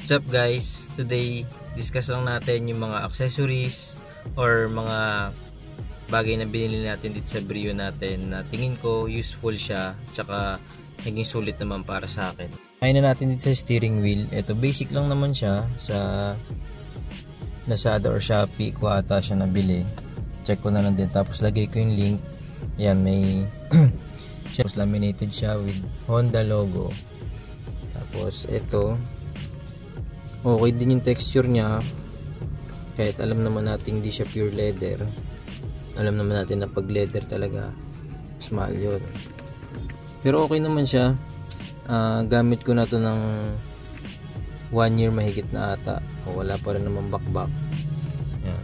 What's up guys? Today, discuss lang natin yung mga accessories or mga bagay na binili natin dito sa Brio natin na tingin ko useful siya tsaka naging sulit naman para sa akin. Ayun na natin dito sa steering wheel. Ito basic lang naman siya sa Lazada or Shopee ko ata siya nabili. Check ko na lang din tapos lagay ko yung link. Yan may tapos laminated siya with Honda logo. Tapos ito okay din yung texture niya kahit alam naman natin hindi siya pure leather. Alam naman natin na pag leather talaga mas mahal yun, pero okay naman siya. Gamit ko na to ng 1 year mahigit na ata. Wala pa rin naman bakbak. Yan.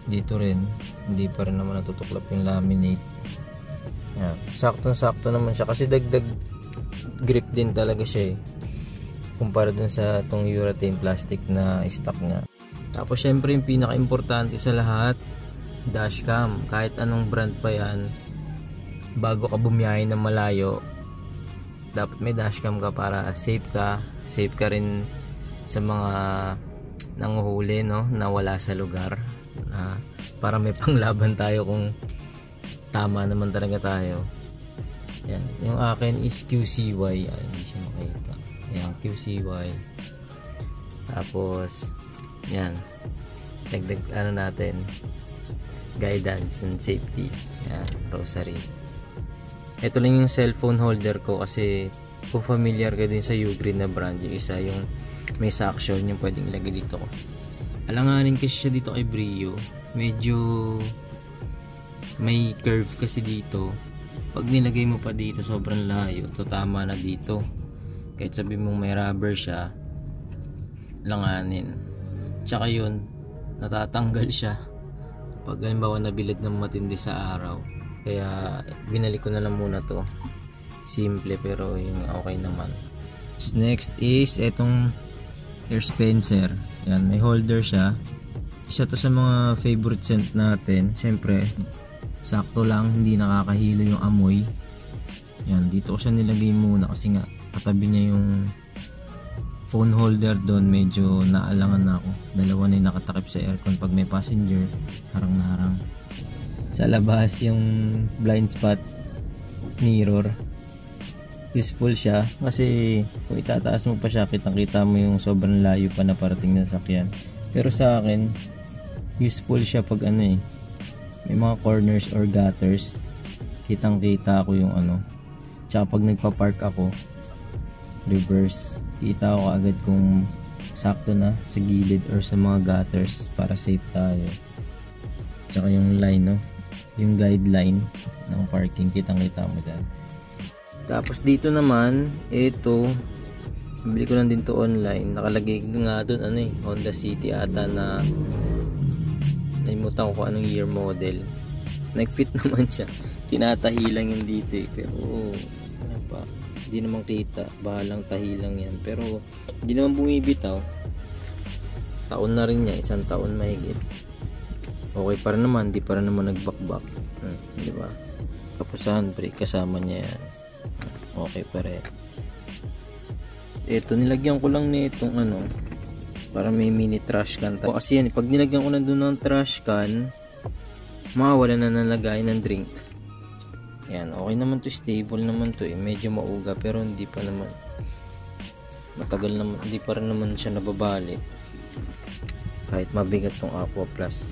Dito rin hindi pa rin naman natutuklap yung laminate. Yan. Sakto naman siya kasi dagdag grip din talaga siya kumpara dun sa itong urethane plastic na stock niya. Tapos syempre yung pinaka-importante sa lahat, dashcam. Kahit anong brand pa yan, bago ka bumiyahe ng malayo, dapat may dashcam ka para safe ka. Safe ka rin sa mga nanguhuli, no, na wala sa lugar, para may panglaban tayo kung tama naman talaga tayo. Yan. Yung akin is QCY. Ay, hindi siya makita. Yan, QCY. Tapos yan, dagdag natin, guidance and safety. Yan, rosary. Ito lang yung cellphone holder ko kasi kung familiar ka din sa Ugreen na brand, yung isa yung may suction yung pwedeng ilagay dito. Alanganin kasi siya dito kay Brio, medyo may curve kasi dito. Pag nilagay mo pa dito sobrang layo, to tama na dito. Kahit sabi mong may rubber siya, langanin. Tsaka yun, natatanggal siya pag halimbawa nabilad ng matindi sa araw. Kaya binalik ko na lang muna to. Simple pero yung okay naman. Next is etong air dispenser. Yan, may holder siya. Isa to sa mga favorite scent natin. Siyempre sakto lang, hindi nakakahilo yung amoy. Yan, dito ko siya nilagay muna kasi nga katabi niya yung phone holder doon. Medyo naalangan na ako. Dalawa na yung nakatakip sa aircon pag may passenger. Harang na harang. Sa labas yung blind spot mirror, useful siya kasi kung itataas mo pa siya, kitang kita mo yung sobrang layo pa na parating na sakyan. Pero sa akin useful siya pag may mga corners or gutters, kitang kita ko yung tsaka pag nagpa-park ako reverse, kita ko agad kung sakto na sa gilid or sa mga gutters para safe tayo. Tsaka yung line, yung guideline ng parking, kitang kita mo dyan. Tapos dito naman, ito bili ko lang din to online. Nakalagay nga doon Honda City ata na nalimutan ko kung anong year model. Nag-fit naman siya, tinatahi lang yung dito pero hindi naman kita, bahalang tahi lang yan, pero hindi naman bumibitaw. Taon na rin niya, 1 taon mahigit. Okay pa rin naman, di pa rin naman nagbakbak, diba? Tapos handbrake kasama niya yan, okay pa rin. Ito nilagyan ko lang nitong para may mini trash can. Kasi yan, pag nilagyan ko na doon ng trash can, mawawala na nalagay ng drink. Yan, okay naman to, stable naman to medyo mauga pero hindi pa naman matagal naman, hindi pa rin naman siya nababali kahit mabigat tong Aqua Plus.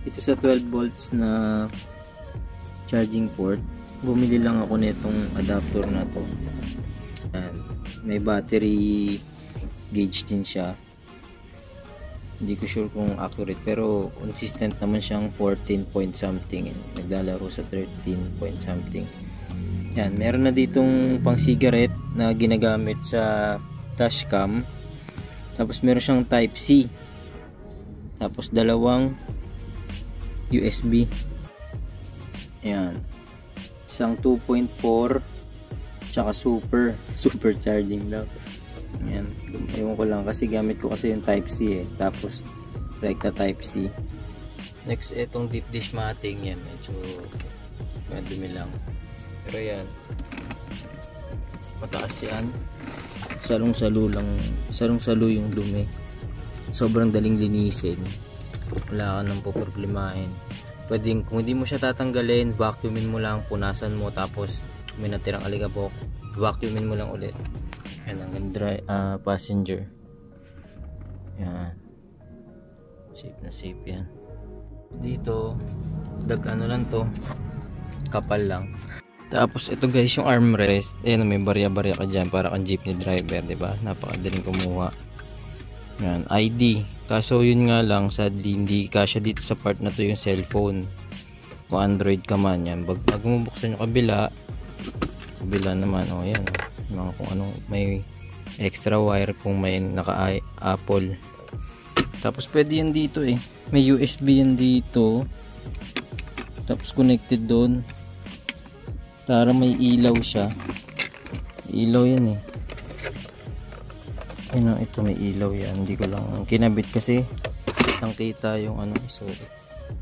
Ito sa 12 volts na charging port, bumili lang ako nitong adapter na to. Yan, may battery gauge din siya. Hindi ko sure kung accurate pero consistent naman siyang 14 point something. Naglalaro sa 13 point something. Yan, meron na ditong pang cigarette na ginagamit sa dashcam. Tapos meron siyang type C. Tapos dalawang USB. Yan. Isang 2.4 tsaka super charging daw. Yan, ewan ko lang kasi gamit ko kasi yung type C tapos rekta type C. Next, etong deep dish matting yan, medyo madumi lang pero yan, mataas yan. salong-salo yung dumi. Sobrang daling linisin, wala ka nang poproblemahin. Pwedeng kung hindi mo siya tatanggalin, vacuumin mo lang, punasan mo, tapos kung may natirang alikabok, vacuumin mo lang ulit. Yan ang passenger. Yan, safe na safe yan. Dito ano lang to, kapal lang. Tapos ito guys, yung armrest, may barya-barya ka dyan para kang jeepney driver, diba? Napakadaling kumuha. Yan, ID. Kaso yun nga lang, sadly hindi kasya dito sa part na to yung cellphone. Kung Android ka man, yan. Pag bumubuksan yung kabila naman, yan. Mga kung anong, may extra wire kung may naka-Apple. Tapos pwede yan dito may USB yan dito. Tapos connected doon. Para may ilaw siya. Ilaw yan ito may ilaw yan. Hindi ko lang kinabit kasi kitang kita yung so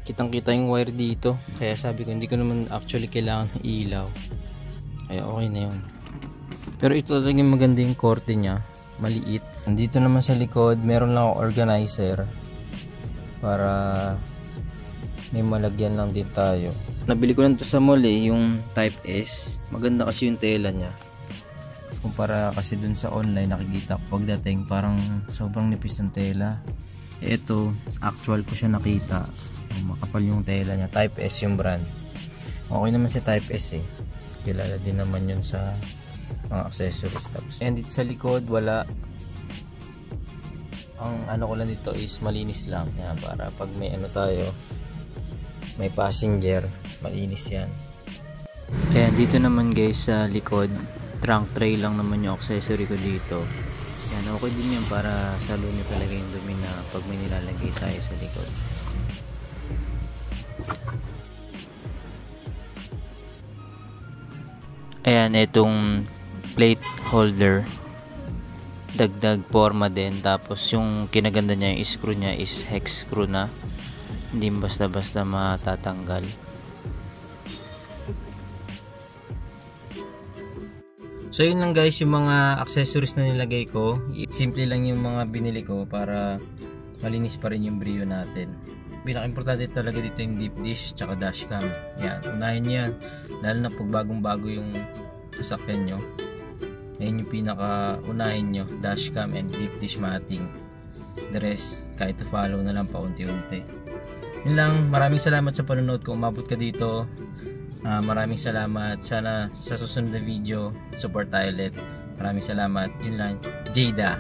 kitang kita yung wire dito. Kaya sabi ko hindi ko naman actually kailangan ng ilaw. Kaya okay na yun. Pero ito talaga maganda yung korte niya. Maliit. Dito naman sa likod meron lang akong organizer para may malagyan lang din tayo. Nabili ko lang to sa mall yung Type S. Maganda kasi yung tela niya. Kumpara kasi dun sa online, nakikita ko pagdating parang sobrang nipis ng tela. Ito, actual ko siya nakita. Makapal yung tela niya. Type S yung brand. Okay naman si Type S Kilala din naman yun sa mga accessories. Tapos dito sa likod wala. Ang ko lang dito is malinis lang. Yan, para pag may tayo, may passenger, malinis yan. Kaya dito naman guys sa likod, trunk tray lang naman yung accessory ko dito. Yan, okay din yan para salo nyo talaga yung dumi na pag may nilalagay tayo sa likod. Ayan, itong plate holder, dagdag forma din. Tapos yung kinaganda niya, yung screw niya is hex screw na, hindi basta-basta matatanggal. So yun lang guys yung mga accessories na nilagay ko. Simple lang yung mga binili ko para malinis pa rin yung Brio natin. Pinaka-importante talaga dito yung deep dish tsaka dashcam. Yan, unahin yan. Lalo na pag bagong-bago yung sasakyan nyo. Yan yung pinaka-unahin nyo, dashcam and deep dish matting. The rest, kahit to-follow na lang paunti-unti. Yun lang, maraming salamat sa panonood. Kung umabot ka dito, maraming salamat. Sana sa susunod na video support tayo ulit. Maraming salamat. Yun lang, Jada.